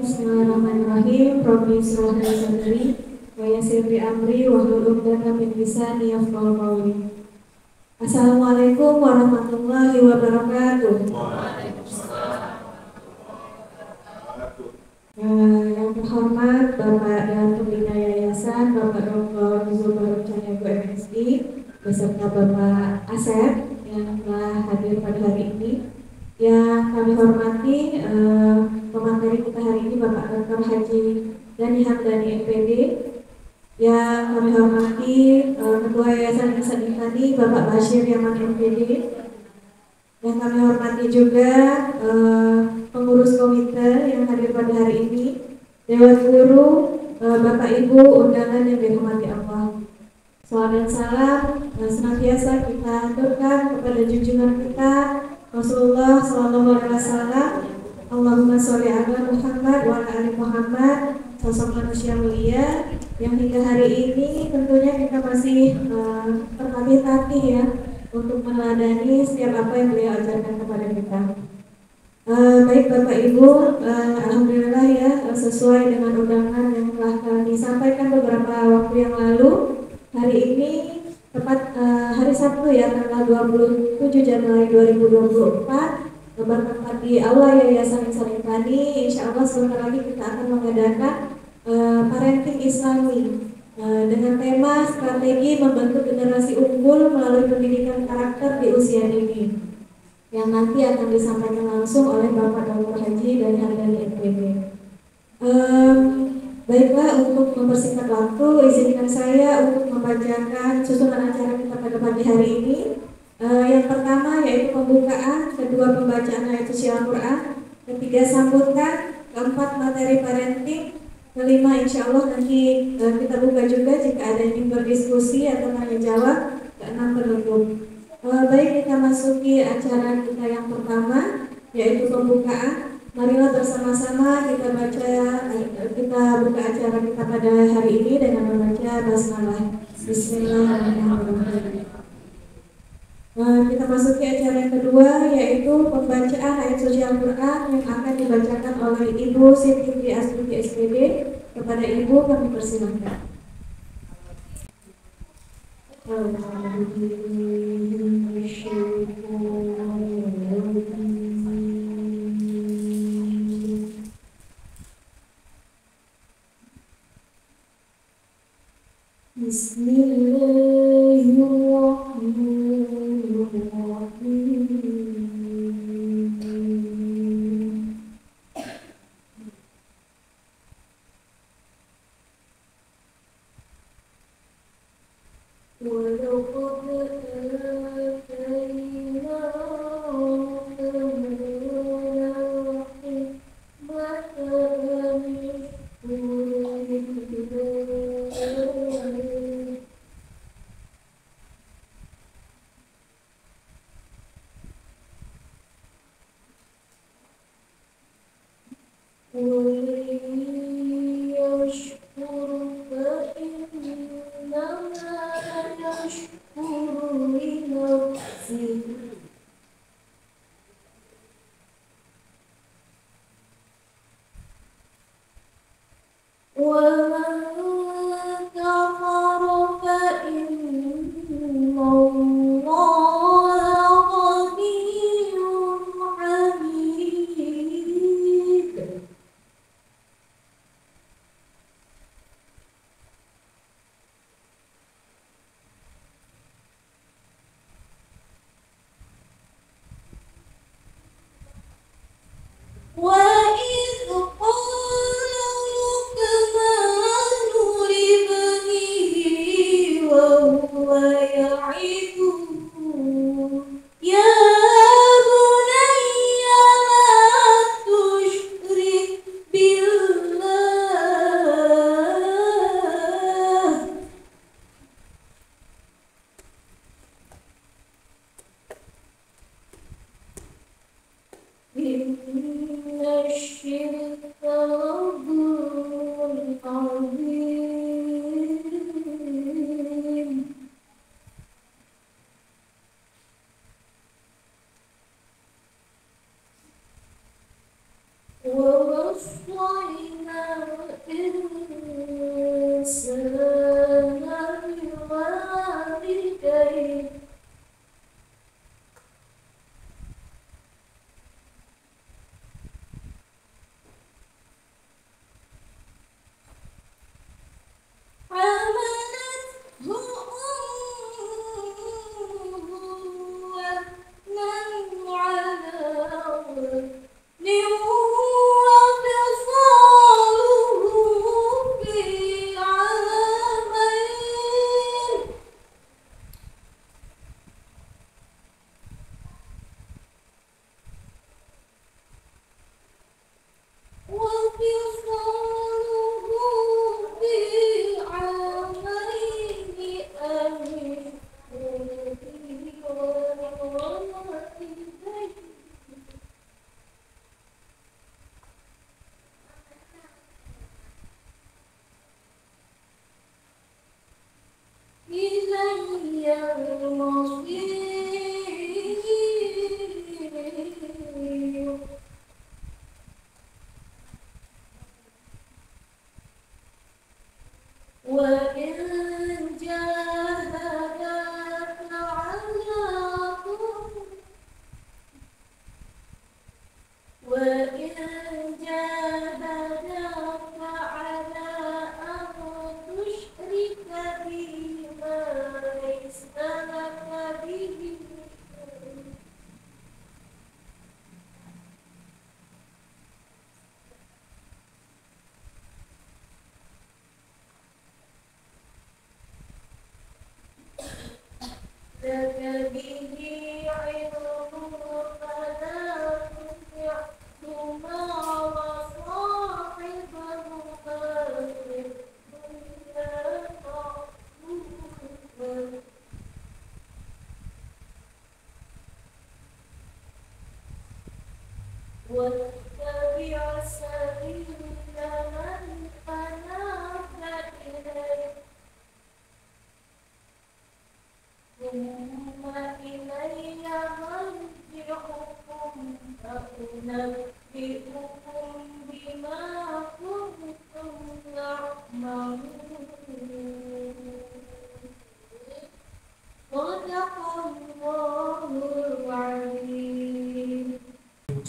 Bismillahirrahmanirrahim. Rabbi shrah li sadri wa yassir li amri wahlul 'uqdatam min lisani yafqahu qawli. Assalamualaikum warahmatullahi wabarakatuh. Yang terhormat Bapak dan Pembina Yayasan Bapak Dr. Zubair Cahyago MSI beserta Bapak Asep yang telah hadir pada hari ini. Yang kami hormati pemateri kita hari ini Bapak Dr. Haji Dani Hamdani MPD. Yang kami hormati Ketua Yayasan Insan Infani Bapak Bashir Yaman MPD. Yang kami hormati juga pengurus komite yang hadir pada hari ini, Dewan Guru, Bapak Ibu undangan yang dirahmati Allah. Salawat dan salam senantiasa kita aturkan kepada junjungan kita Rasulullah Sallallahu Alaihi Wasallam. Allahumma sholli ala Muhammad wa ala ali Muhammad, sosok manusia mulia yang hingga hari ini tentunya kita masih tertatih-tatih ya untuk meneladani setiap apa yang beliau ajarkan kepada kita. Baik Bapak Ibu, alhamdulillah ya, sesuai dengan undangan yang telah kami sampaikan beberapa waktu yang lalu, hari ini tepat hari Sabtu ya, tanggal 27 Januari 2024, bertempat di Aula Yayasan Insan Infani. Insya Allah sebentar lagi kita akan mengadakan parenting Islami dengan tema strategi membentuk generasi unggul melalui pendidikan karakter di usia dini, yang nanti akan disampaikan langsung oleh Bapak Dr. Haji Dani Hamdani MPD. Baiklah, untuk mempersingkat waktu, izinkan saya untuk membacakan susunan acara kita pada pagi hari ini. Yang pertama yaitu pembukaan, kedua pembacaan ayat suci Al-Quran, ketiga sambutan, keempat materi parenting, kelima insya Allah nanti kita buka juga jika ada yang ingin berdiskusi atau tanya jawab, keenam penutup. Baik, kita masuki acara kita yang pertama yaitu pembukaan. Marilah bersama-sama kita buka acara kita pada hari ini dengan membaca basmalah. Bismillahirrahmanirrahim. Kita masuki acara yang kedua yaitu pembacaan ayat suci Al-Quran yang akan dibacakan oleh Ibu Siti Tri Astuti SPD. Kepada Ibu kami persilahkan.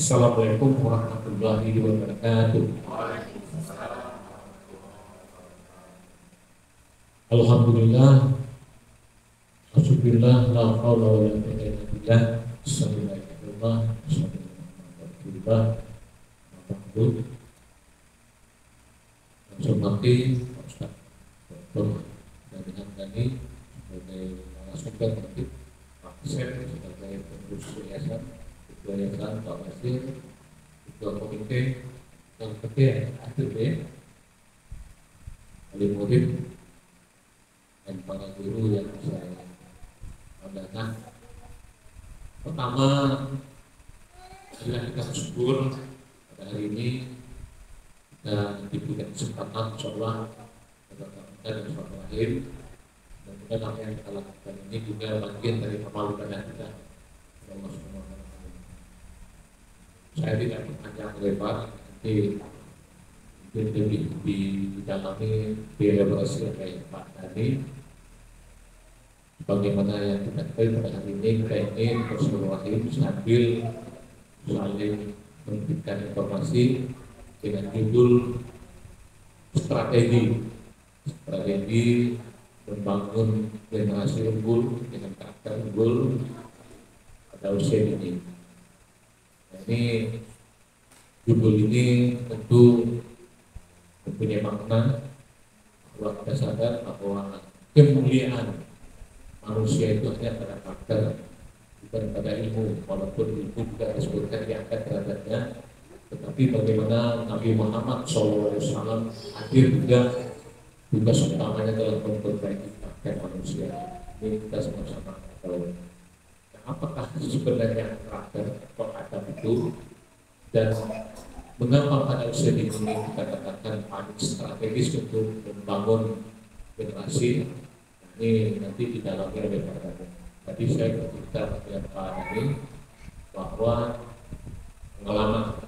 Assalamualaikum warahmatullahi wabarakatuh. Alhamdulillah, alhamdulillah, la haula wa la quwwata illa billah. Bismillahirrahmanirrahim. Alhamdulillah. Hormati Pak Ustaz Dr. Dari Hamdani sebagai narasumber nanti, Pak Sep sebagai pengurus yayasan, ketua yayasan, Pak Basir, ketua komite, dan ketua ATB, wali murid, dan para guru yang saya banggakan. Pertama, adalah kita bersyukur pada hari ini kita diberikan kesempatan, insyaallah kita dan suatu lahir, dan kemudian apa yang kita lakukan ini juga bagian dari amal ibadah kita. Allah Subhanahu wa Ta'ala. Saya tidak berpanjang lebar, nanti lebih didalami dielaborasi oleh Pak Dhani. Bagaimana yang kita ketahui pada hari ini, kita ingin bersilaturahim sambil saling memberikan informasi dengan judul strategi membangun generasi unggul dengan karakter unggul pada usia ini. Nah, ini judul ini tentu mempunyai makna bahwa kita sadar bahwa kemuliaan manusia itu hanya pada karakter, bukan pada ilmu. Walaupun ilmu juga disebutkan diangkat derajatnya, tetapi bagaimana Nabi Muhammad SAW hadir juga tugas utamanya dalam memperbaiki karakter manusia. Ini kita sama-sama tahu. Nah, apakah sebenarnya karakter atau adab itu, dan mengapa pada usia ini kita katakan paling strategis untuk membangun generasi? Nah, ini nanti didalami oleh Pak Dhani. Tadi saya bercerita dengan Pak Dhani bahwa pengalaman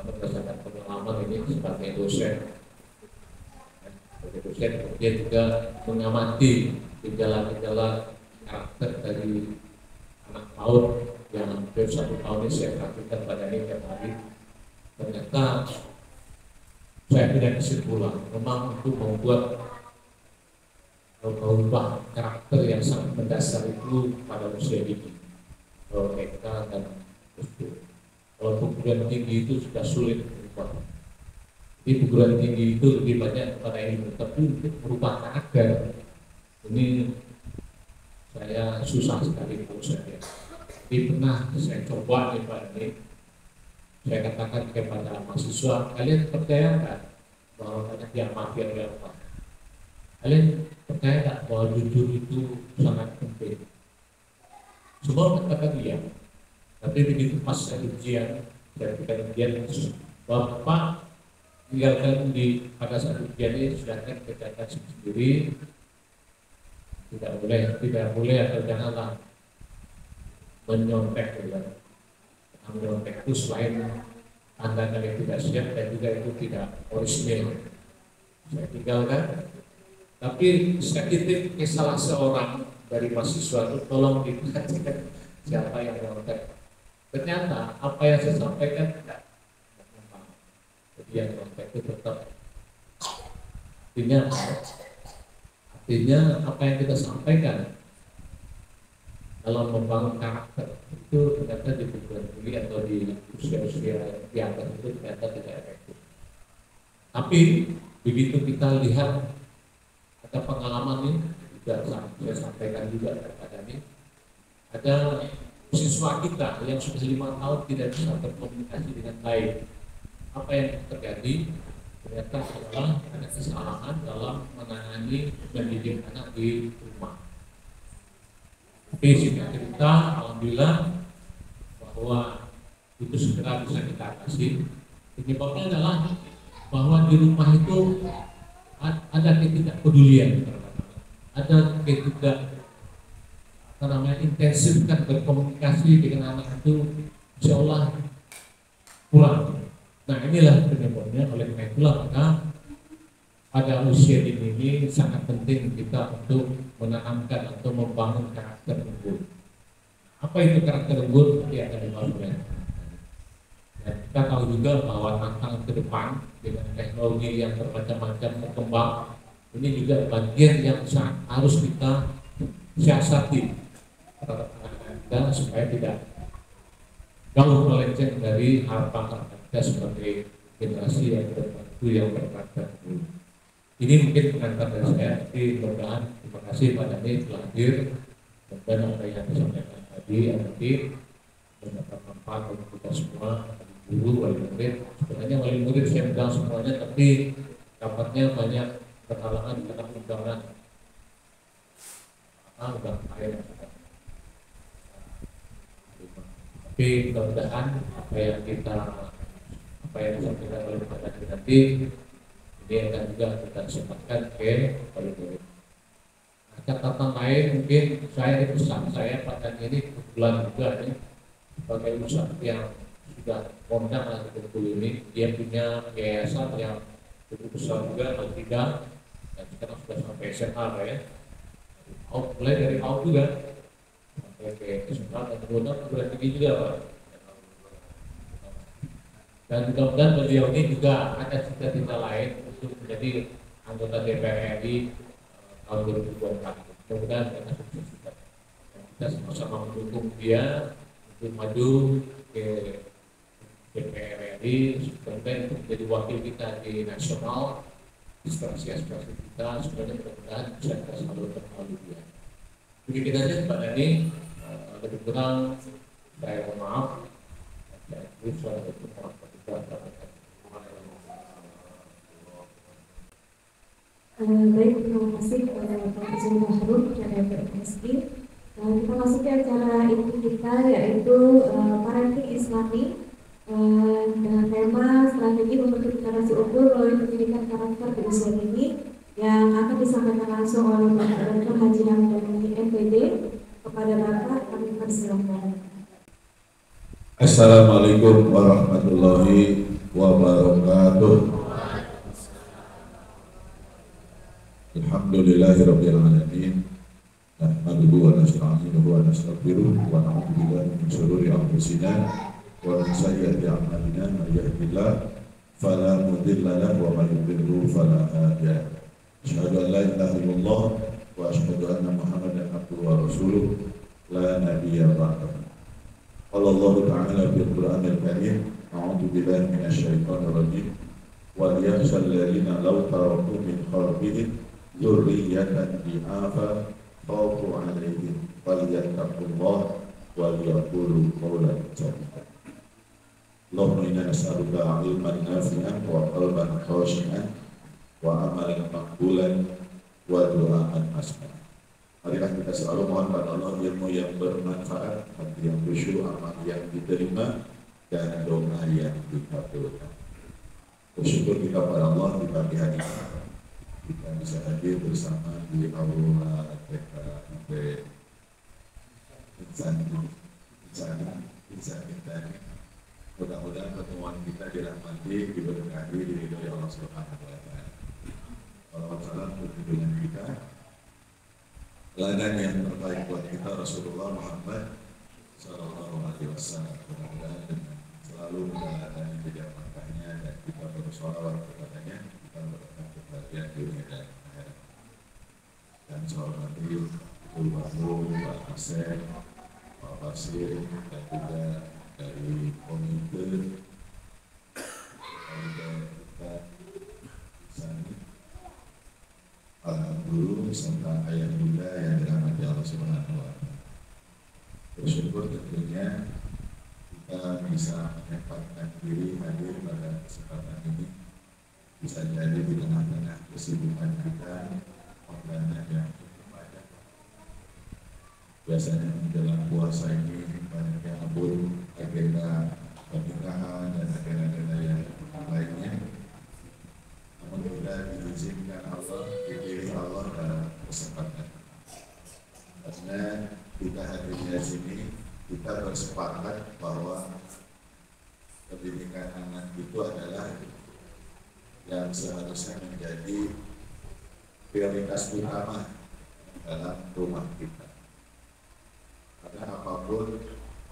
berdasarkan pengalaman ini sebagai dosen, dia juga mengamati gejala-gejala karakter dari anak PAUD yang hampir 1 tahun ini saya praktikkan pada ini tiap hari. Ternyata saya tidak kesimpulan memang untuk membuat merubah karakter yang sangat mendasar itu pada usia ini, TK dan SD. Kalau perguruan tinggi itu sudah sulit berubah. Di perguruan tinggi itu lebih banyak pada ilmu, tapi untuk merubah karakter ini saya susah sekali menurut saya. Jadi pernah saya coba nih Pak ini, saya katakan kepada mahasiswa, kalian percaya nggak bahwa banyak yang mati oleh Allah? Kalian percaya nggak bahwa jujur itu sangat penting? Semua katakan iya. Tapi begitu pas saya ujian, saya berikan ujian, Bapak tinggalkan pada saat ujian ini sedangkan kerjakan sendiri, tidak boleh atau janganlah menyontek. Menyontek itu selain tanda yang tidak siap dan juga itu tidak orisinil. Saya tinggalkan. Tapi saya titip ke salah seorang dari mahasiswa itu, tolong diperhatikan siapa yang menyontek. Ternyata apa yang saya sampaikan tidak memang. Jadi yang menyontek itu tetap. Artinya apa yang kita sampaikan dalam membangun karakter itu ternyata di perguruan tinggi atau di usia-usia di atas itu ternyata tidak efektif. Tapi begitu kita lihat ada pengalaman ini juga saya sampaikan juga kepada ini, ada siswa kita yang sudah 5 tahun tidak bisa berkomunikasi dengan baik. Apa yang terjadi? Ternyata adalah ada kesalahan dalam menangani mendidik anak di rumah. Tapi singkat cerita, alhamdulillah bahwa itu segera bisa kita atasi. Penyebabnya adalah bahwa di rumah itu ada ketidakpedulian, ada intensifkan berkomunikasi dengan anak itu, insya Allah kurang. Nah inilah penyebabnya. Oleh karena itulah maka pada usia ini sangat penting kita untuk menanamkan atau membangun karakter unggul. Apa itu karakter unggul? Nanti akan dibahas oleh Dan kita tahu juga bahwa tantangan ke depan dengan teknologi yang bermacam-macam berkembang, ini juga bagian yang sangat harus kita siasati kita supaya tidak jauh melenceng dari harapan kita sebagai generasi yang terbantu yang berkata. Ini mungkin pengantar dari saya. Jadi mudah-mudahan terima kasih Pak Dhani telah hadir dan apa yang disampaikan tadi nanti mendapat manfaat untuk kita semua, guru, wali murid. Sebenarnya wali murid saya bilang semuanya, tapi dapatnya banyak perhalangan karena undangan. Udah air. Tapi mudah-mudahan apa yang disampaikan oleh Pak Dhani nanti ini akan juga kita sempatkan ke wali murid. Catatan lain mungkin saya pesan saya Pak Dhani ini kebetulan juga nih sebagai usaha yang sudah kondang lah betul ini, dia punya yayasan yang cukup besar juga atau tidak, dan sekarang sudah sampai SMA lah ya. Mulai dari awal juga sampai ke SMA dan kemudian sudah tinggi juga Pak. Dan mudah-mudahan beliau ini juga ada cita-cita lain untuk menjadi anggota DPR RI tahun 2024. Mudah-mudahan kita sukses juga. Kita sama-sama mendukung dia untuk maju ke DPR RI supaya untuk menjadi wakil kita di nasional, aspirasi-aspirasi kita, supaya mudah-mudahan bisa kita salurkan melalui dia. Begitu saja Pak Dhani, lebih kurang saya mohon maaf. Baik, terima kasih kepada Pak Izin Bahrum dari FMSI. Kita masuk ke acara inti kita, yaitu Parenting Islami dengan tema strategi membentuk generasi unggul melalui pendidikan karakter di usia dini, yang akan disampaikan langsung oleh Bapak Dr. Haji Hamdani MPD. Kepada Bapak kami persilakan. Assalamualaikum warahmatullahi wabarakatuh. Alhamdulillahirabbil alamin. Nahmaduhu wa nasta'inuhu wa nastaghfiruh wa na'udzu billahi min shururi anfusina wa min sayyiati a'malina. May yahdihillahu fala mudilla lahu wa may yudlil fala hadiya lahu. Asyhadu an la ilaha illallah wa asyhadu anna Muhammadan abduhu wa rasuluh la nabiyya ba'dahu. Allah Ta'ala fil Qur'anil Karim, a'udzu billahi minasy syaithanir rajim. Wa yakhshal ladzina law taraku min khalfihim dzurriyyatan dhi'afa khawfu 'alaihim falyattaqullaha wa yaqulu qawlan sadida. Allahumma inna nas'aluka 'ilman nafi'an wa qalban khashi'an wa amalan maqbulan wa du'aan hasana. Marilah kita selalu mohon pada Allah ilmu yang bermanfaat, hati yang khusyuk, amal yang diterima, dan doa yang dikabulkan. Bersyukur kita pada Allah di pagi hari ini kita bisa hadir bersama di aula TKIP Insani tadi. Mudah-mudahan pertemuan kita dirahmati, diberkahi, diridhoi Allah Subhanahu wa Ta'ala. Salam untuk junjungan kita, teladan yang terbaik buat kita Rasulullah Muhammad Sallallahu Alaihi Wasallam. Mudah-mudahan dengan selalu menjalankan jejak langkahnya dan kita bersolawat kepadanya, kita mendapatkan kebahagiaan dunia dan akhirat. Dan sholawati Ibu Bahru, Pak Asep, Pak Basir, dan juga dari komite kita Insani, para guru serta ayah bunda yang dirahmati Allah Subhanahu wa Ta'ala. Bersyukur tentunya kita bisa menyempatkan diri hadir pada kesempatan ini. Bisa jadi di tengah-tengah kesibukan kita, pengorbanan yang cukup banyak. Biasanya menjelang puasa ini banyak yang abun agenda pernikahan dan agenda-agenda yang lainnya. Namun kita diizinkan Allah, dipilih Allah dalam kesempatan. Karena kita hadir di sini, kita bersepakat bahwa pendidikan anak itu adalah yang seharusnya menjadi prioritas utama dalam rumah kita. Karena apapun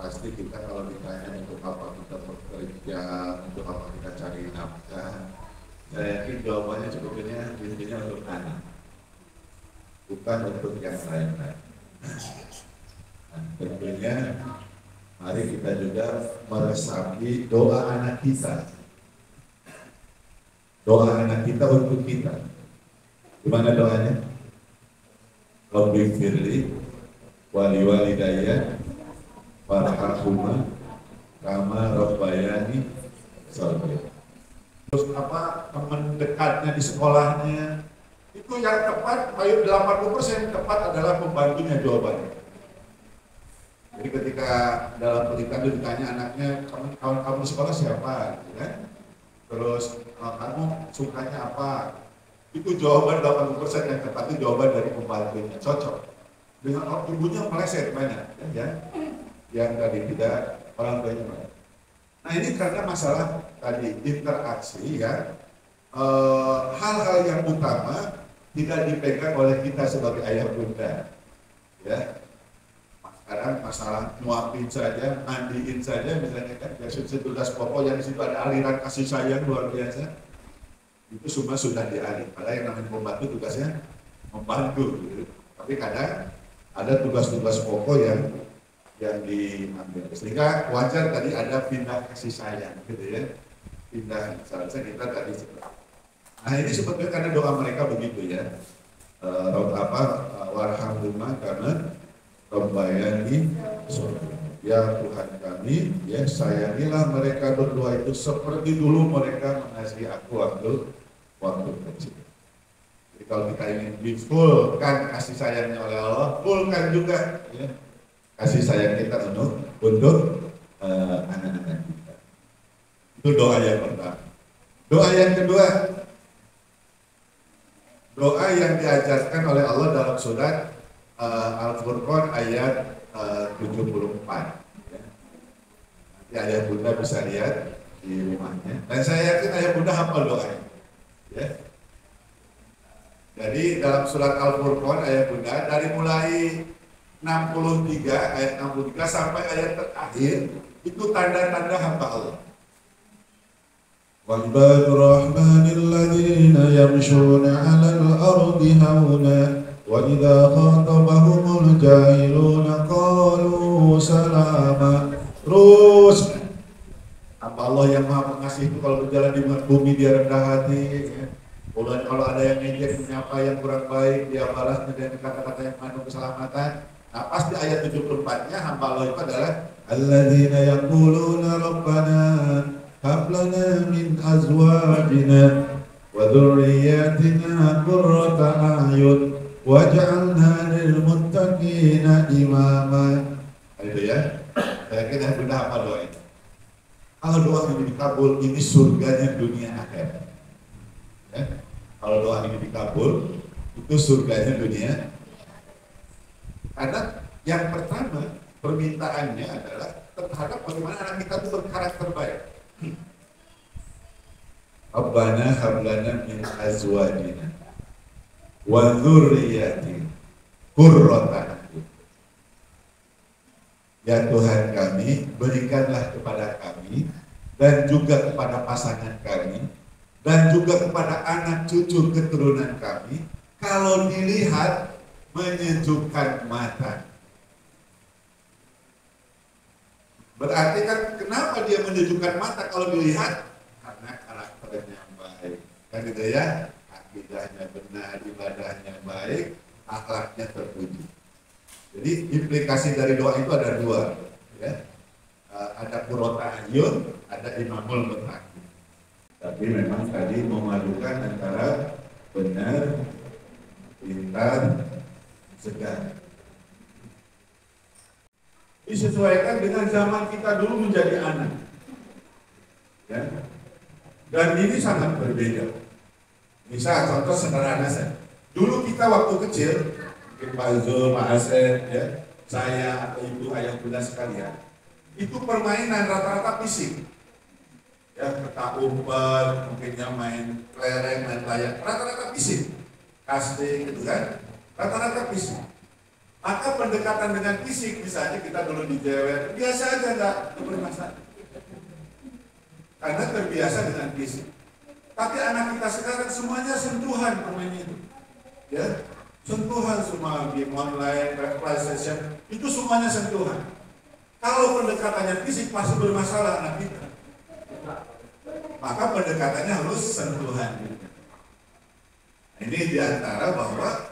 pasti kita kalau ditanya untuk apa kita bekerja, untuk apa kita cari nafkah, saya yakin jawabannya sebetulnya intinya untuk anak, bukan untuk yang lain-lain. Nah, tentunya mari kita juga meresapi doa anak kita. Doa anak kita untuk kita. Gimana doanya? Rabbi firli wali walidayya warhamhuma kama rabbayani shaghira. Terus apa teman dekatnya di sekolahnya itu yang tepat, ayo 80% tepat adalah pembantunya jawabannya. Jadi ketika dalam pernikahan itu ditanya anaknya, kawan kamu di sekolah siapa, gitu kan? Terus kamu sukanya apa? Itu jawaban 80% yang tepat itu jawaban dari pembantunya, cocok. Dengan ibunya meleset banyak, ya. Yang tadi tidak orang tuanya banyak. Nah ini karena masalah tadi interaksi ya, hal-hal yang utama tidak dipegang oleh kita sebagai ayah bunda, ya. Sekarang masalah nyuapin saja, mandiin saja, misalnya kan tugas pokok yang di situ ada aliran kasih sayang luar biasa, itu semua sudah dialih. Padahal yang namanya pembantu tugasnya membantu, gitu. Tapi kadang ada tugas-tugas pokok yang diambil. Sehingga wajar tadi ada pindah kasih sayang, gitu ya. Pindah, seharusnya kita tadi seperti. Nah ini sebetulnya karena doa mereka begitu ya. Warhamhuma karena Rabbayani, ya Tuhan kami, ya sayangilah mereka berdua itu seperti dulu mereka mengasihi aku waktu kecil. Jadi kalau kita ingin di-fullkan kasih sayangnya oleh Allah, fullkan juga ya, kasih sayang kita untuk anak-anak kita. Itu doa yang pertama. Doa yang kedua, doa yang diajarkan oleh Allah dalam surat Al-Furqan ayat 74. Ya. Nanti ayah bunda bisa lihat di rumahnya. Dan saya yakin ayah bunda hafal doanya. Ya. Jadi dalam surat Al-Furqan ayah bunda dari mulai 63 ayat 63 sampai ayat terakhir itu tanda-tanda hamba Allah. وَعِبَادُ الرَّحْمَنِ الَّذِينَ يَمْشُونَ عَلَى الْأَرْضِ هَوْنًا وَإِذَا خَاطَبَهُمُ الْجَاهِلُونَ قَالُوا سَلَامًا. Terus hamba Allah yang maha pengasih itu kalau berjalan di bumi dia rendah hati ya. Kalau ada yang ngejek menyapa yang kurang baik dia balas dengan kata-kata yang mengandung keselamatan. Nah pasti ayat 74-nya hamba Allah itu adalah الَّذِينَ يَقُولُونَ رَبَّنَا هَبْ لَنَا مِنْ أَزْوَاجِنَا وَذُرِّيَّاتِنَا قُرَّةَ أَعْيُنٍ وَجَعَلْنَا لِلْمُتَّقِينَ إِمَامًا. Itu ya. Saya kira bunda apa doa itu? Kalau doa ini dikabul, ini surganya dunia akhirat. Ya. Kalau doa ini dikabul, itu surganya dunia. Karena yang pertama permintaannya adalah terhadap bagaimana anak kita itu berkarakter baik. Rabbana hab lana min azwajina wa dzurriyyatina qurrata a'yun. Ya Tuhan kami, berikanlah kepada kami dan juga kepada pasangan kami dan juga kepada anak cucu keturunan kami kalau dilihat menyejukkan mata. Berarti kan kenapa dia menyejukkan mata kalau dilihat? Karena karakternya baik. Kan gitu ya, akidahnya benar, ibadahnya baik, akhlaknya terpuji. Jadi implikasi dari doa itu ada dua, ya. Ada qurrata a'yun, ada imamul muttaqin. Tapi memang tadi memadukan antara benar, pintar, segar. Disesuaikan dengan zaman kita dulu menjadi anak, ya. Dan ini sangat berbeda. Misal contoh sederhana saja. Dulu kita waktu kecil, mungkin Pak Zul, Pak Asep, ya, saya atau ibu ayah bunda sekalian, itu permainan rata-rata fisik, ya, petak umpet, mungkinnya main kelereng, main layar, rata-rata fisik, casting, gitu kan, rata-rata fisik. Maka pendekatan dengan fisik, misalnya kita dulu dijewer, biasa aja, nggak bermasalah. Karena terbiasa dengan fisik. Tapi anak kita sekarang semuanya sentuhan pemain itu, ya, sentuhan semua game online, PlayStation, itu semuanya sentuhan. Kalau pendekatannya fisik pasti bermasalah anak kita. Maka pendekatannya harus sentuhan. Ini diantara bahwa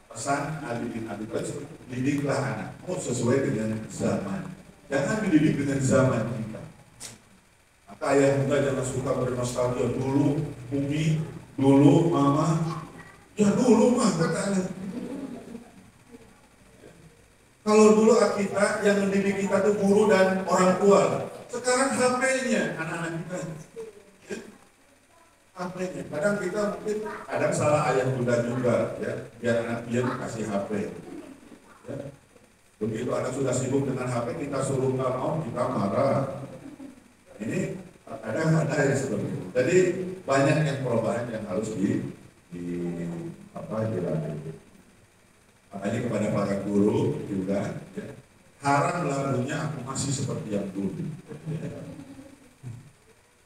pesan Ali bin Abi Thalib, didiklah anakmu sesuai dengan zaman. Jangan dididik dengan zaman kita. Maka ayah bunda jangan suka bernostalgia dulu, umi, dulu mama, ya dulu mah kata anak. Kalau dulu kita yang mendidik kita itu guru dan orang tua. Sekarang HP-nya anak-anak kita. HP-nya. Kadang kita mungkin kadang salah ayah bunda juga, ya, biar anak dia kasih HP. Ya. Begitu anak sudah sibuk dengan HP, kita suruh nggak mau, kita marah. Ini kadang ada yang seperti itu. Jadi banyak yang perubahan yang harus dilakukan. Makanya kepada para guru juga, ya, haram lagunya aku masih seperti yang dulu. Ya.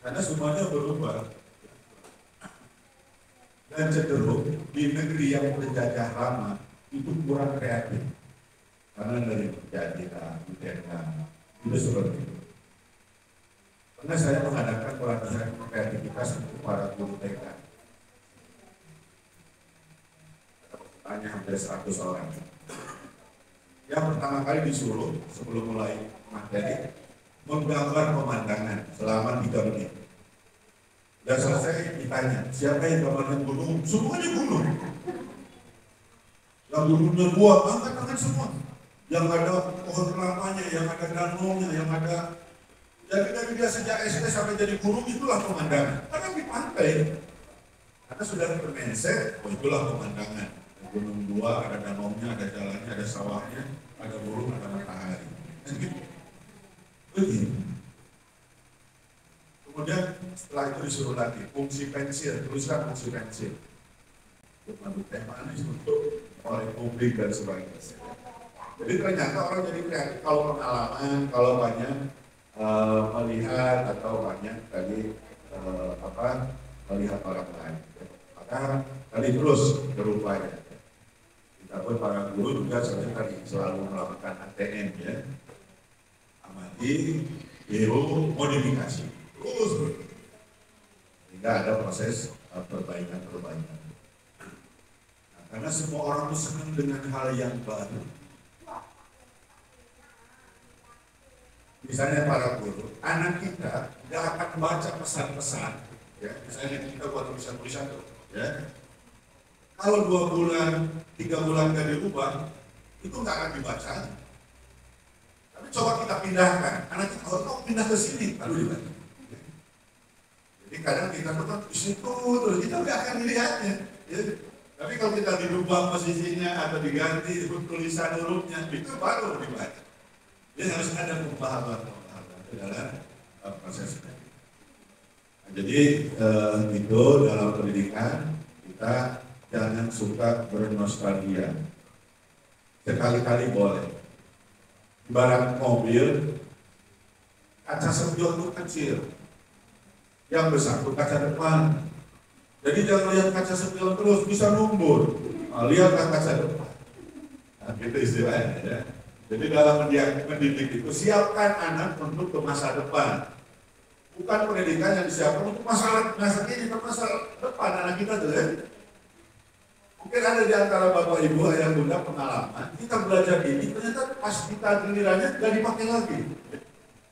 Karena semuanya berubah. Dan cenderung di negeri yang penjajah lama itu kurang kreatif. Karena dari penjajahan, itu seperti itu. Karena saya mengadakan pelatihan kreativitas untuk para guru TK. Hanya hampir 100 orang. Yang pertama kali disuruh sebelum mulai materi menggambar pemandangan selama 3 menit. Dan selesai ditanya, siapa yang gambarnya gunung? Semuanya gunung. Yang gunungnya buah, angkat tangan semua. Yang ada pohon kelapanya, yang ada danaunya, yang ada. Jadi dari dia sejak SD sampai jadi guru itulah pemandangan. Karena di pantai, karena sudah bermindset, itulah pemandangan. Gunung dua, ada danaunya, ada jalannya, ada sawahnya, ada burung, ada matahari. Begitu. Kemudian setelah itu disuruh lagi fungsi pensil, tuliskan fungsi pensil. Untuk mengandung teh manis untuk oleh publik dan sebagainya. Jadi ternyata orang jadi kreatif kalau pengalaman, kalau banyak melihat atau banyak tadi melihat orang lain. Maka tadi terus berupaya. Kita pun para guru juga selalu melakukan ATM, ya, amati, tiru, modifikasi, terus sehingga ada proses perbaikan. Nah, karena semua orang itu senang dengan hal yang baru. Misalnya para guru, anak kita tidak akan baca pesan-pesan, ya, misalnya kita buat tulisan-tulisan tuh, ya. Kalau 2 bulan, 3 bulan nggak dirubah, itu nggak akan dibaca. Tapi coba kita pindahkan, anak kita kalau pindah ke sini, lalu dibaca. Jadi kadang kita tetap di situ, terus kita nggak akan dilihatnya. Ya. Tapi kalau kita dirubah posisinya atau diganti tulisan hurufnya, itu baru dibaca. Jadi harus ada pemahaman dalam prosesnya. Nah, jadi itu dalam pendidikan kita jangan suka bernostalgia. Sekali-kali boleh. Ibarat mobil, kaca spion itu kecil, yang besar itu kaca depan. Jadi jangan lihat kaca spion terus, bisa numbur. Nah, lihatlah kaca depan. Nah, gitu istilahnya, ya. Jadi dalam mendidik itu siapkan anak untuk ke masa depan. Bukan pendidikan yang disiapkan untuk masa ini, ke masa depan anak kita tuh, ya. Mungkin ada di antara bapak ibu, ayah bunda pengalaman, kita belajar ini ternyata pas kita gilirannya nggak dipakai lagi.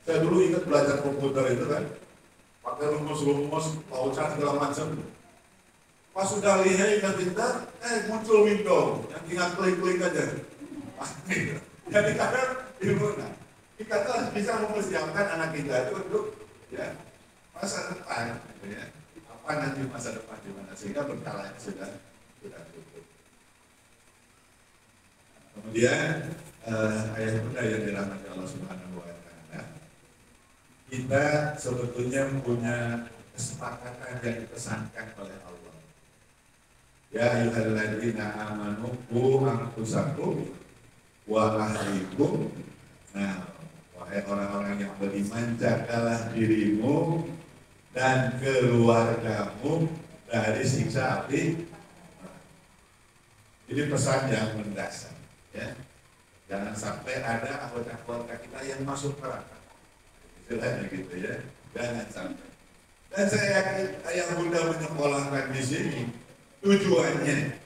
Saya dulu ingat belajar komputer itu kan, pakai rumus-rumus, paucat segala macam. Pas sudah lihai dan pintar, muncul window yang tinggal klik-klik aja. Jadi kadang ilmu, kita tuh bisa mempersiapkan anak kita itu untuk, ya, masa depan, ya. Apa nanti masa depan di mana, sehingga berkalanya sudah cukup. Kemudian ayah bunda yang dirahmati Allah Subhanahu wa Ta'ala, kita sebetulnya punya kesepakatan yang dipesankan oleh Allah. Ya ayyuhalladzina amanu qu anfusakum wa ahlikum. Nah, wahai orang-orang yang beriman, jagalah dirimu dan keluargamu dari siksa api. Jadi pesan yang mendasar, ya. Jangan sampai ada anggota keluarga kita yang masuk neraka. Istilahnya gitu ya. Jangan sampai. Dan saya yakin ayah bunda menyekolahkan di sini tujuannya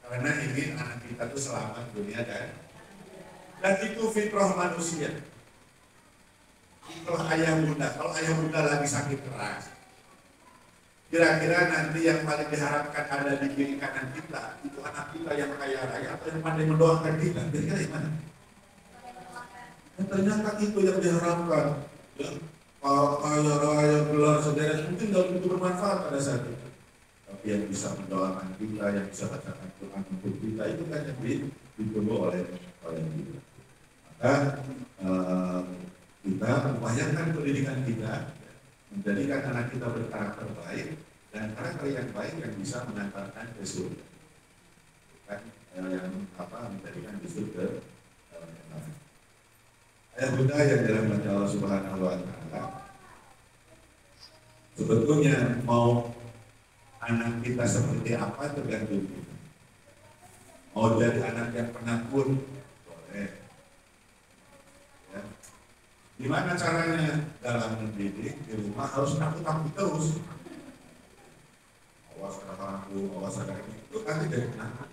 karena ingin anak kita itu selamat dunia dan itu fitrah manusia. Kalau ayah bunda lagi sakit keras, kira-kira nanti yang paling diharapkan ada di kiri kanan kita itu anak kita yang kaya raya atau yang pandai mendoakan kita? Kira-kira gimana? Ternyata itu yang diharapkan. Ya, kalau kaya raya gelar sederet mungkin nggak begitu bermanfaat pada saat itu. Tapi yang bisa mendoakan kita, yang bisa bacakan Quran untuk kita itu kan yang ditunggu oleh kita. Maka kita upayakan pendidikan kita, menjadikan anak kita berkarakter baik dan karakter yang baik yang bisa mengantarkan ke surga, bukan yang menjadikan ke surga. Ayah bunda yang dirahmati Allah Subhanahu wa Ta'ala, sebetulnya mau anak kita seperti apa tergantung kita. Mau jadi anak yang penakut boleh. Ya. Gimana caranya dalam mendidik di rumah harus takut-takut terus. Awas ada aku, awas ada ini, itu kan jadi penakut.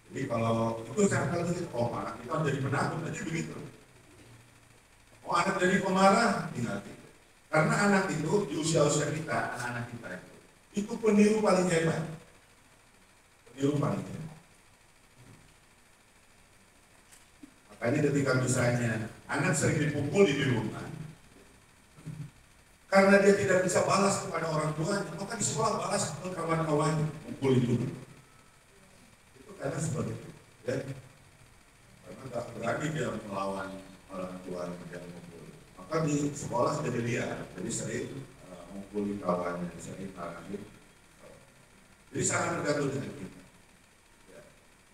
Jadi kalau itu saya katakan, anak kita jadi penakut, jadi begitu. Anak jadi pemarah, tinggal gitu. Karena anak itu di usia-usia kita, anak-anak kita itu peniru paling hebat. Peniru paling hebat. Makanya ketika misalnya anak sering dipukul di rumah, karena dia tidak bisa balas kepada orang tuanya, maka di sekolah balas ke kawan-kawannya, pukul itu. Itu karena seperti itu. Ya. Karena tak berani dia melawan orang tua yang mukul. Maka di sekolah jadi liar, jadi sering mukul kawannya, sering marahin. Jadi sangat tergantung dengan kita. Ya.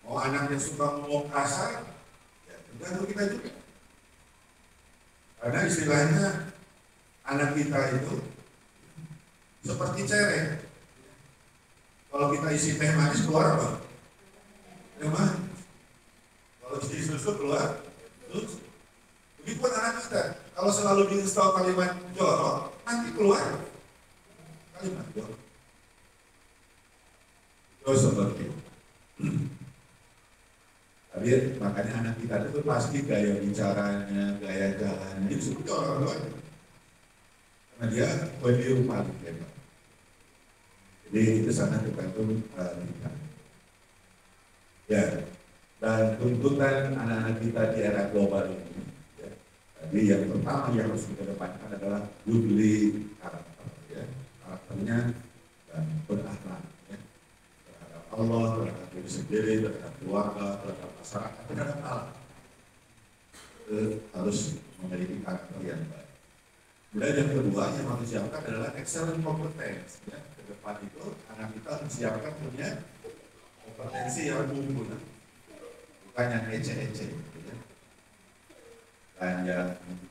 Mau anak yang suka ngomong kasar, ya tergantung kita juga. Karena istilahnya anak kita itu seperti cereh. Kalau kita isi teh manis keluar apa? Teh manis. Kalau isi susu keluar susu. Begitu anak kita. Kalau selalu diinstal kalimat jorok, nanti keluar kalimat jorok. Itu seperti itu. Tapi makanya anak kita itu pasti gaya bicaranya, gaya jalannya itu seperti orang-orang. Karena dia peniru paling hebat. Jadi itu sangat tergantung kita. Ya, dan tuntutan anak-anak kita di era global ini. Ya. Jadi yang pertama yang harus kita depankan adalah goodly karakter, ya. Karakternya dan berakhlak, ya. Terhadap Allah, terhadap diri sendiri, terhadap keluarga, terhadap masyarakat, terhadap alam. Harus memiliki karakter yang baik. Kemudian yang kedua yang harus disiapkan adalah excellent competence. Ya. Ke depan itu anak kita harus disiapkan punya kompetensi yang mumpuni, bukan yang ece-ece. Ya. Dan yang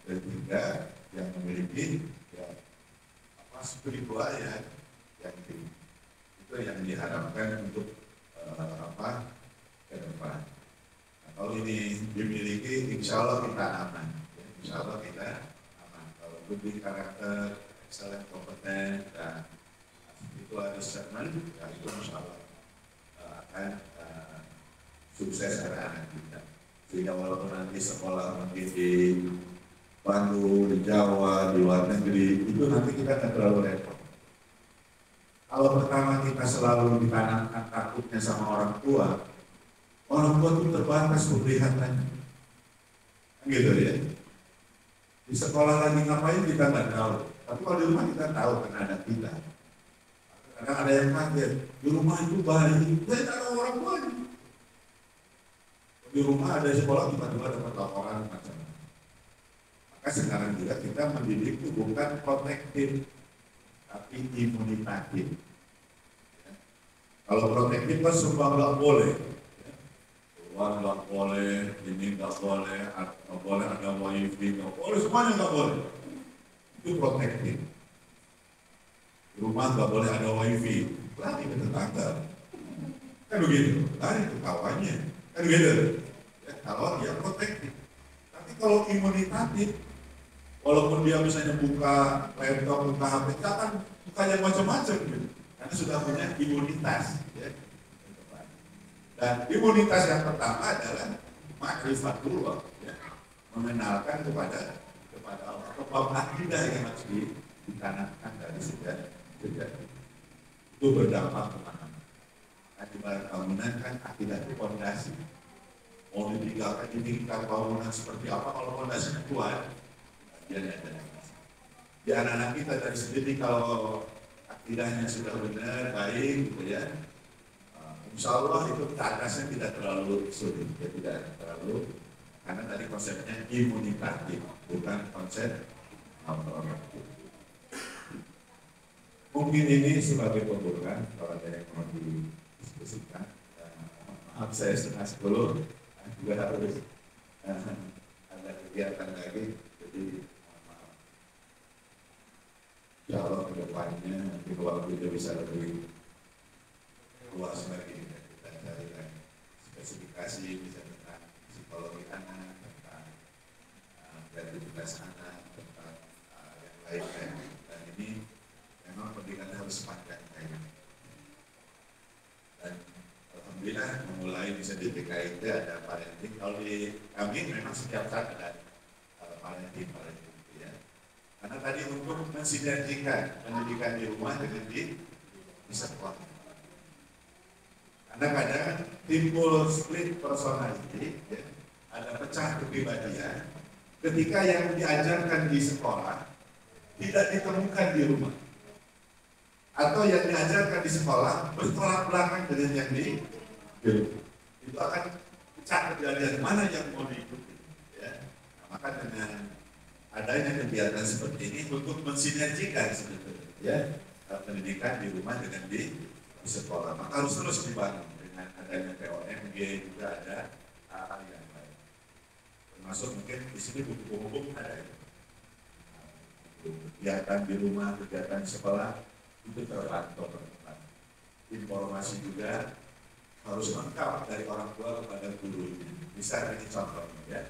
ketiga yang memiliki ya, spiritual ya, yang tinggi. Itu yang diharapkan untuk ke depan. Nah, kalau ini dimiliki, insya Allah kita aman. Ya. Insya Allah kita lebih karakter, excellent, kompeten, dan itu ada statement, ya itu masalah akan sukses anak kita. Sehingga walaupun nanti sekolah mungkin di Bandung, di Jawa, di luar negeri, itu nanti kita tidak terlalu repot. Kalau pertama kita selalu ditanamkan takutnya sama orang tua itu terbatas pemeliharannya. Gitu ya. Di sekolah lagi ngapain kita nggak tahu, tapi kalau di rumah kita tahu karena ada kita. Kadang ada yang kaget, di rumah itu bayi, saya tidak tahu orang tuanya. Di rumah ada sekolah tiba-tiba dapat laporan macam-macam. Maka sekarang juga kita mendidik itu bukan protektif, tapi imunitatif. Ya. Kalau protektif kan semua nggak boleh. Ya. Wah, nggak boleh, ini nggak boleh ada wifi, nggak boleh, semuanya nggak boleh. Itu protektif. Rumah nggak boleh ada wifi, lari ke tetangga. Kan begitu, lari ke kawannya. Kan begitu. Ya, kalau dia protektif. Tapi kalau imunitatif, walaupun dia misalnya buka laptop, buka HP, kan buka yang macam-macam gitu. Karena sudah punya imunitas. Ya. Dan imunitas yang pertama adalah ma'rifatullah, ya. Mengenalkan kepada Allah, kebab akidah yang harus ditanamkan dari sejak itu berdampak kemana-mana. Akibat bangunan kan akidah itu fondasi. Mau ditinggalkan bangunan seperti apa kalau fondasinya kuat, dia ada. Di anak-anak kita dari sendiri kalau akidahnya sudah benar, baik, gitu ya. Insya Allah itu ke atasnya tidak terlalu sulit, ya, tidak terlalu, karena tadi konsepnya imunitatif, bukan konsep normatif. Mungkin ini sebagai pembukaan, kalau ada yang mau didiskusikan. Maaf saya setengah 10, juga harus ada kegiatan lagi, jadi maaf. Insya Allah ke depannya nanti waktu itu bisa lebih luas lagi, kita cari spesifikasi, bisa tentang psikologi anak, tentang kreativitas anak, tentang yang lain-lain. Dan ini memang pendidikan harus panjang kayaknya. Dan alhamdulillah memulai bisa di DKI itu ada parenting. Kalau di kami memang setiap saat ada parenting ya. Karena tadi untuk mensinergikan pendidikan di rumah dengan di sekolah. Karena kadang timbul split personality, ya, ada pecah kepribadian ketika yang diajarkan di sekolah tidak ditemukan di rumah, atau yang diajarkan di sekolah bertolak belakang dengan yang di rumah. Itu akan pecah kepribadian mana yang mau diikuti. Ya. Nah, maka dengan adanya kegiatan seperti ini untuk mensinergikan sebetulnya, ya, pendidikan di rumah dengan di sekolah, maka harus terus dibangun dengan adanya POMG, juga ada hal yang lain. Termasuk mungkin di sini buku-buku ada ya. Kegiatan di rumah, kegiatan di sekolah itu terpantau. Informasi juga harus lengkap dari orang tua kepada gurunya. Bisa ini contohnya ya.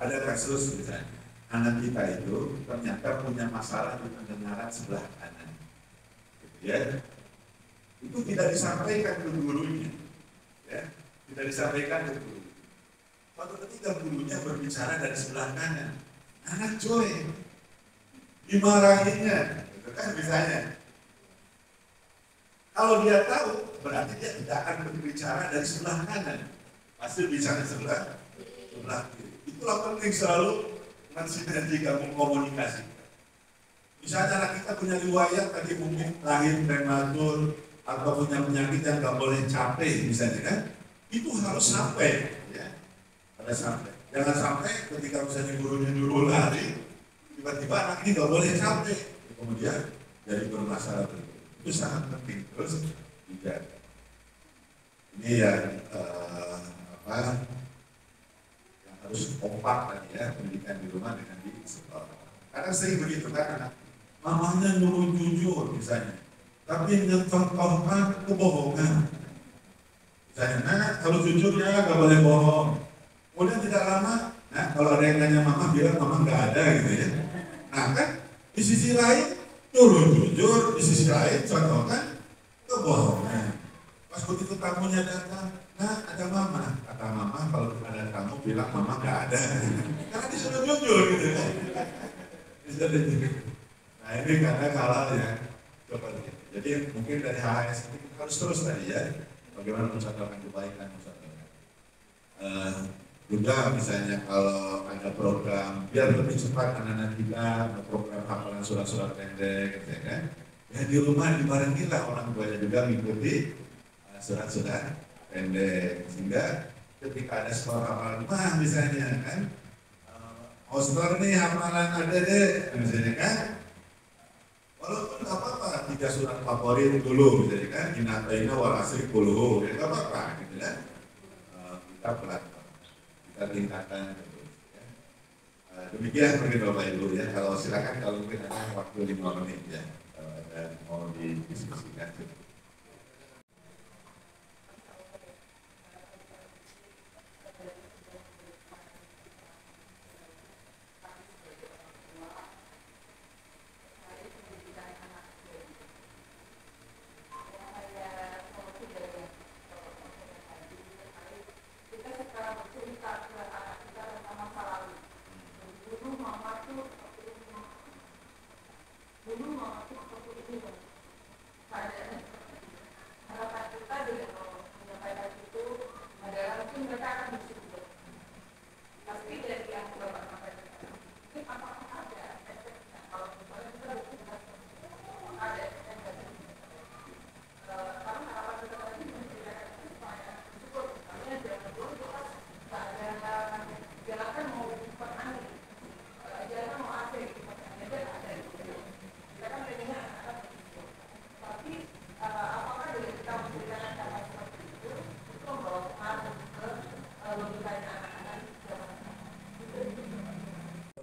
Ada kasus misalnya, anak kita itu ternyata punya masalah di pendengaran sebelah kanan. Ya, itu tidak disampaikan ke gurunya, ya, tidak disampaikan ke guru. Waktu ketika gurunya berbicara dari sebelah kanan, anak cuek, dimarahinya, itu kan misalnya. Kalau dia tahu, berarti dia tidak akan berbicara dari sebelah kanan, pasti bicara sebelah kiri. Itulah penting selalu mensinergikan, mengkomunikasi. Misalnya anak kita punya riwayat tadi mungkin lahir prematur atau punya penyakit yang nggak boleh capek misalnya kan, itu harus sampai, ya, harus sampai. Jangan sampai ketika misalnya gurunya nyuruh lari, tiba-tiba anak ini nggak boleh capek, kemudian jadi bermasalah. Itu sangat penting terus dijaga. Ini yang yang harus kompak tadi ya, pendidikan di rumah dengan di sekolah. Karena sering begitu kan anak. Mamanya nyuruh jujur misalnya, tapi mencontohkan kebohongan. Misalnya, kalau jujur ya nggak boleh bohong. Kemudian tidak lama, nah kalau ada yang nanya mama bilang mama nggak ada gitu ya. Nah kan di sisi lain nyuruh jujur, di sisi lain contohkan kebohongan. Pas begitu tamunya datang, nah ada mama. Kata mama kalau ada tamu bilang mama nggak ada. Karena disuruh jujur gitu ya. Disuruh jujur. Nah ini karena hal yang seperti itu. Jadi mungkin dari HHS ini harus terus tadi ya, bagaimana mencontohkan kebaikan, juga misalnya kalau ada program biar lebih cepat anak-anak kita, program hafalan surat-surat pendek, gitu kan? Ya di rumah dibarengilah orang tuanya juga mengikuti surat-surat pendek, sehingga ketika ada sekolah hafalan rumah misalnya kan, poster nih hafalan ada deh, misalnya kan. Walaupun nggak apa-apa, 3 surat favorit dulu, misalnya kan, Inataina wal asri kulhu, ya nggak apa-apa, gitu kan. Kita pelan, kita tingkatkan. Gitu, ya. Demikian mungkin Bapak Ibu ya. Kalau silakan kalau mungkin ada waktu 5 menit ya, kalau ada mau didiskusikan.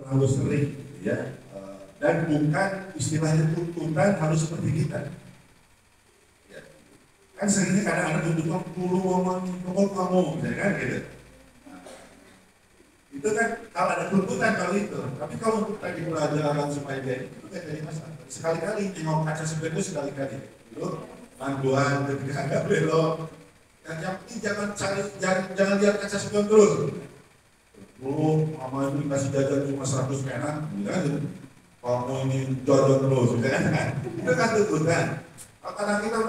Terlalu sering ya, dan bukan istilahnya tuntutan harus seperti kita ya. Kan seringnya kadang-kadang tuntutan dulu ngomong kamu misalnya kan gitu. Nah, itu kan kalau ada tuntutan kalau itu, tapi kalau untuk tadi pelajaran supaya dia itu kan jadi masalah. Sekali-kali nengok kaca spion itu sekali-kali itu panduan ketika agak belok, yang penting jangan lihat kaca spion terus. Mama itu dikasih jajan cuma 100 perak, kan? Kamu ini jajan terus, kan? Itu kan tuntutan. Kadang kita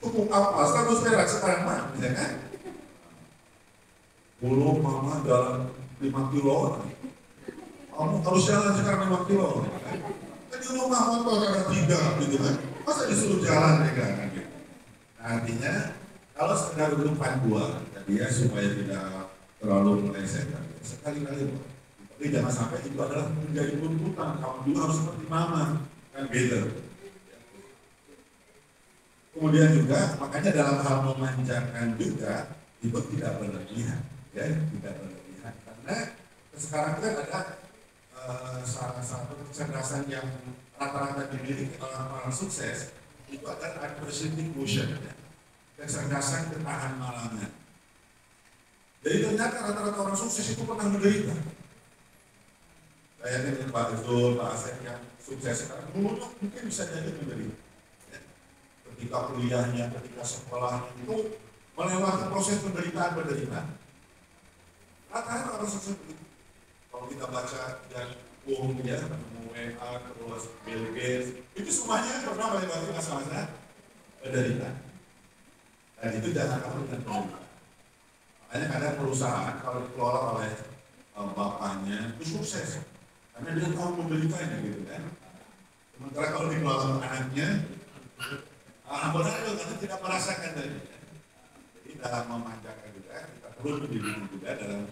cukup apa? 100 perak sekarang mah, kan? Dulu mama jalan 5 kilo, kamu harus jalan sekarang 5 kilo. Kan di rumah motor ada 3, gitu kan? Masa disuruh jalan, ya kan? Artinya, kalau sekedar untuk panduan, jadi ya supaya tidak terlalu melesetkan. Sekali-kali, tapi jangan sampai itu adalah menjadi tuntutan. Kamu juga harus seperti mama, kan beda. Kemudian juga, makanya dalam hal memanjakan juga itu tidak berlebihan, ya, tidak berlebihan. Karena sekarang kan ada salah satu kecerdasan yang rata-rata dimiliki oleh orang sukses itu adalah adversity quotient, ya. Kecerdasan ketahan malangan. Jadi ternyata rata-rata orang sukses itu pernah menderita. Saya dengan Pak Zul, Pak Asep yang sukses sekarang, dulu mungkin bisa jadi menderita. Ya. Ketika kuliahnya, ketika sekolahnya itu melewati proses penderitaan. Rata-rata orang sukses begitu. Kalau kita baca yang ya, WA, terus Bill Gates, itu semuanya pernah melewati masa-masa penderitaan. Dan itu jangan kamu dengan penderitaan. Makanya kadang perusahaan kalau dikelola oleh bapaknya itu sukses karena dia tahu menderitanya gitu kan. Sementara kalau dikelola anaknya, benar karena tidak merasakan tadi. Jadi dalam memanjakan juga kita perlu mendidik juga dalam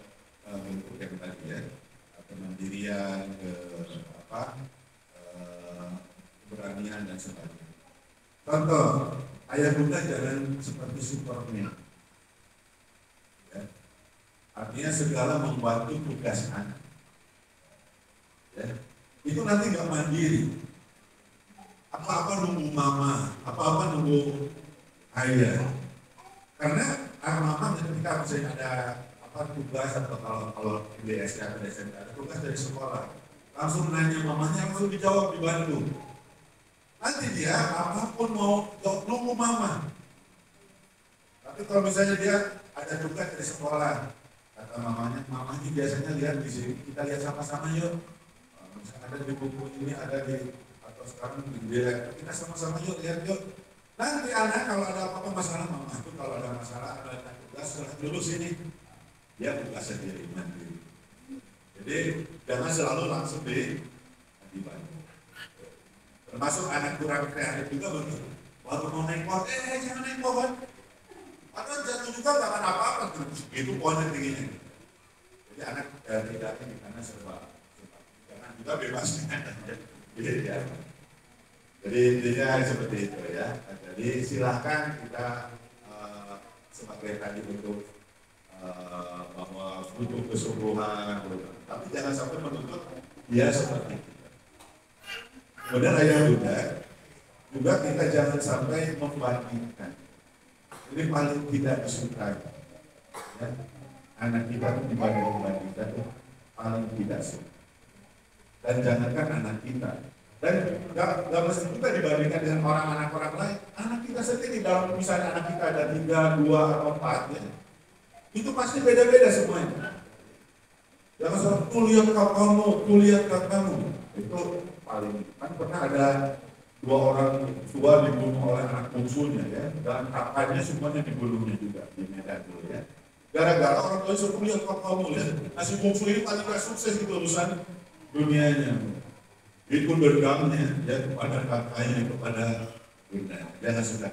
bentuk yang tadi ya, kemandirian, keberanian dan sebagainya. Contoh, ayah bunda jangan seperti Superman. Ya. Artinya segala membantu tugas anak. Ya. Itu nanti nggak mandiri. Apa-apa nunggu mama, apa-apa nunggu ayah. Karena mama ketika misalnya ada tugas atau kalau di SD atau SMP ada tugas dari sekolah, langsung nanya mamanya, langsung dijawab dibantu. Nanti dia apapun mau nunggu mama. Tapi kalau misalnya dia ada tugas dari sekolah, kata mamanya biasanya lihat di sini, kita lihat sama-sama yuk. Misalnya ada di buku ini, ada di atau sekarang di direktur, kita sama-sama yuk lihat yuk. Nanti anak kalau ada apa-apa masalah mama itu kalau ada masalah ada tugas dulu sini, dia tugas sendiri mandiri. Jadi jangan selalu langsung dibantu. Termasuk anak kurang kreatif juga begitu. Baru mau naik pohon, jangan naik pohon. Atau jatuh juga nggak akan apa-apa gitu pohonnya tingginya. Jadi anak tidak ini karena serba jangan juga bebas. Jadi ya. Jadi intinya seperti itu ya. Jadi silahkan kita sebagai tadi bentuk bahwa butuh kesungguhan, tapi jangan sampai menuntut dia seperti itu. Kemudian ayah bunda juga kita jangan sampai membandingkan. Ini paling tidak disukai. Ya. Anak kita itu dibanding-bandingkan itu paling tidak suka. Dan jangankan anak kita. Dan nggak mesti kita dibandingkan dengan anak orang lain. Anak kita sendiri, dalam misalnya anak kita ada 3, 2, atau 4 ya, itu pasti beda-beda semuanya. Jangan sampai tuh lihat kamu, itu paling. Kan pernah ada 2 orang tua dibunuh oleh anak bungsunya ya, dan kakaknya semuanya dibunuhnya juga di Medan dulu ya. Gara-gara orang tua suruh lihat kamu ya, si bungsu ini paling gak sukses itu urusan dunianya. Itu dendamnya ya kepada kakaknya, kepada bunda. Jangan sudah.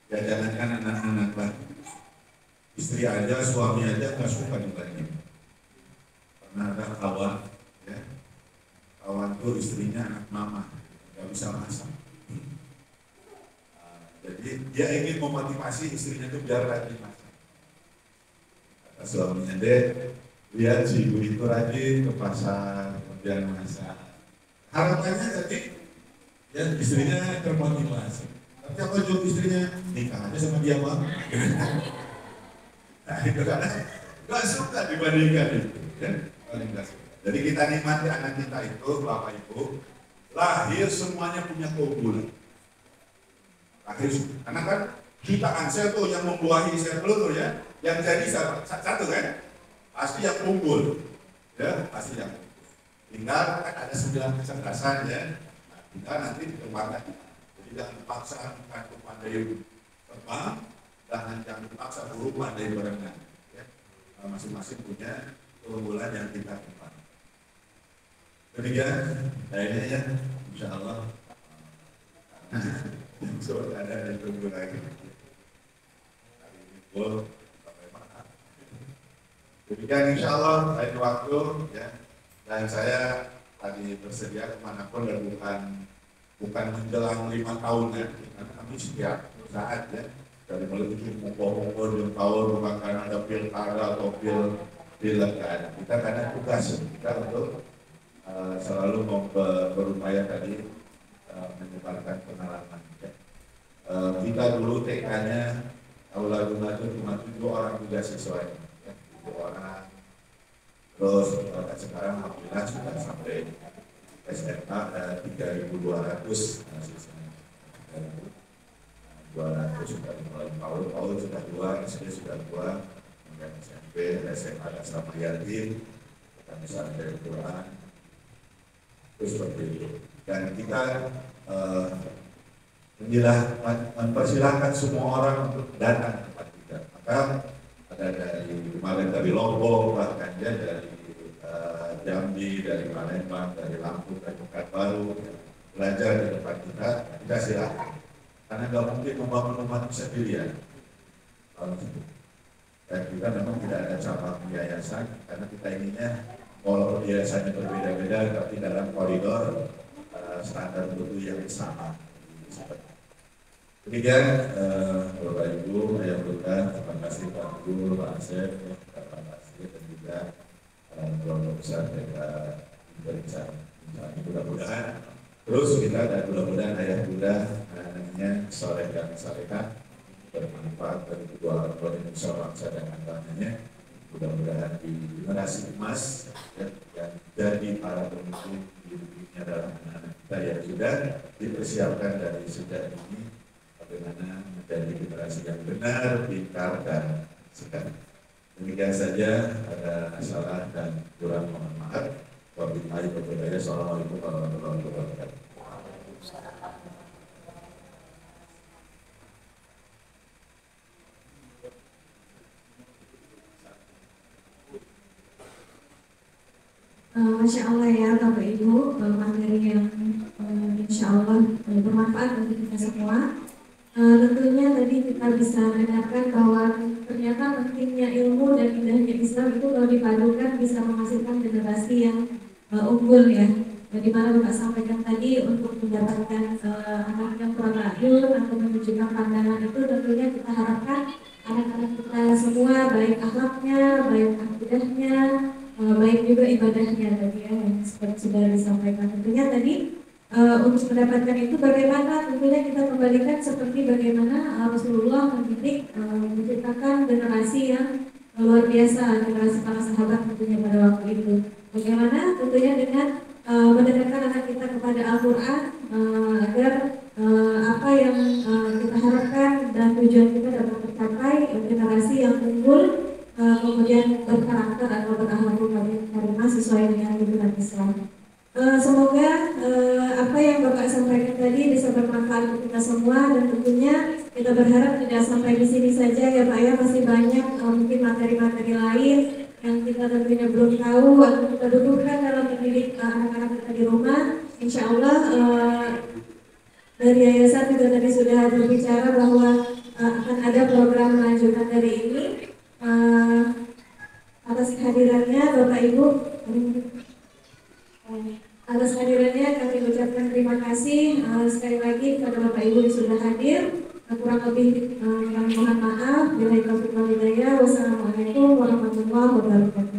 Ya jangankan anak-anak lah. Istri aja, suami aja nggak suka dibanding. Karena ada kawan, ya. Kawan tuh istrinya anak mama, nggak bisa masak. Jadi dia ingin memotivasi istrinya itu biar rajin masak. Kata suaminya, deh, lihat si ibu itu rajin ke pasar, kemudian masak. Harapannya tadi ya istrinya termotivasi. Tapi apa jawab istrinya? Nikah aja sama dia mah. Nah itu karena gak suka dibandingkan itu. Ya? Jadi kita nikmati anak kita itu, bapak ibu, lahir semuanya punya keunggulan. Lahir, karena kan jutaan sel tuh yang membuahi sel telur ya, yang jadi satu kan, pasti yang unggul, ya pasti yang. Tinggal kan ada 9 kecerdasan ya, nah, tinggal nanti dikembangkan. Jadi jangan dipaksa bukan pandai terbang, jangan dipaksa burung pandai berenang. Ya. Masing-masing punya keunggulan yang kita kembang. Demikian, kayaknya ya, insya Allah. Sudah ada yang tunggu lagi. Hari ini full sampai malam. Demikian insya Allah lain waktu ya. Dan saya tadi bersedia kemanapun dan bukan menjelang 5 tahun ya, karena kami setiap saat ya, dari mulai ujung mumpung tahun bahkan ada pilkada atau pilek ada. Kita karena tugas kita untuk selalu berupaya tadi menyebarkan pengalaman. Ya. Kita dulu TK-nya Aula Guna itu cuma 7 orang juga siswa ya, 7 orang. Terus sekarang alhamdulillah sudah sampai SMK ada 3.200 sisanya. 200 sudah mulai PAUD sudah 2, SD sudah 2, kemudian SMP, SMA dan sama yatim, kami sampai Quran, terus seperti itu. Dan kita mempersilahkan semua orang untuk datang ke tempat kita. Maka ada dari kemarin dari Lombok, bahkan ya dari Jambi, dari Palembang, dari Lampung, dari Pekanbaru, belajar di tempat kita silakan. Karena nggak mungkin membangun umat sendirian. Dan kita memang tidak ada cabang yayasan, karena kita inginnya walaupun yayasannya berbeda-beda, tapi dalam koridor standar mutu yang sama. Demikian Bapak Ibu, Ayah Bunda, terima kasih Pak Guru, Pak Asep, Pak Asep, dan juga kelompok besar mereka berbicara. Mudah-mudahan terus kita dan mudah-mudahan Ayah Bunda anaknya soleh dan salehah bermanfaat bagi kedua orang tua Indonesia bangsa dan agamanya. Mudah-mudahan di generasi emas yang jadi para pemimpin di dunia dalam anak-anak kita yang sudah dipersiapkan dari sejak ini. Bagaimana menjadi generasi yang benar, pintar, dan sedang. Demikian saja, ada salah dan kurang mohon maaf. Wabillahi taufiq. Assalamualaikum warahmatullahi wabarakatuh. Masya Allah ya Bapak Ibu, materi yang insya Allah bermanfaat bagi kita semua. Tentunya tadi kita bisa mendengarkan bahwa ternyata pentingnya ilmu dan indahnya Islam itu kalau dipadukan bisa menghasilkan generasi yang unggul ya. di mana Bapak sampaikan tadi untuk mendapatkan anak yang kurang ayun atau menunjukkan pandangan itu tentunya kita harapkan anak-anak kita semua baik akhlaknya, baik akidahnya, baik juga ibadahnya tadi ya yang seperti sudah disampaikan. Tentunya tadi untuk mendapatkan itu bagaimana tentunya kita kembalikan seperti bagaimana Rasulullah mendidik menciptakan generasi yang luar biasa, generasi para sahabat tentunya pada waktu itu. Bagaimana tentunya dengan mendekatkan anak kita kepada Al-Quran agar apa yang kita harapkan dan tujuan kita dapat tercapai, generasi yang unggul, kemudian berkarakter atau berakhlakul karimah sesuai dengan tuntunan Islam. Semoga apa yang Bapak sampaikan tadi bisa bermanfaat untuk kita semua, dan tentunya kita berharap tidak sampai di sini saja ya Pak ya, masih banyak mungkin materi-materi lain yang kita tentunya belum tahu atau kita butuhkan dalam mendidik anak-anak kita di rumah. Insya Allah dari yayasan juga tadi sudah berbicara bahwa akan ada program lanjutan dari ini. Atas kehadirannya Bapak Ibu, atas kehadirannya kami ucapkan terima kasih sekali lagi kepada Bapak Ibu yang sudah hadir. Kurang lebih kami mohon maaf. Wassalamualaikum warahmatullahi wabarakatuh.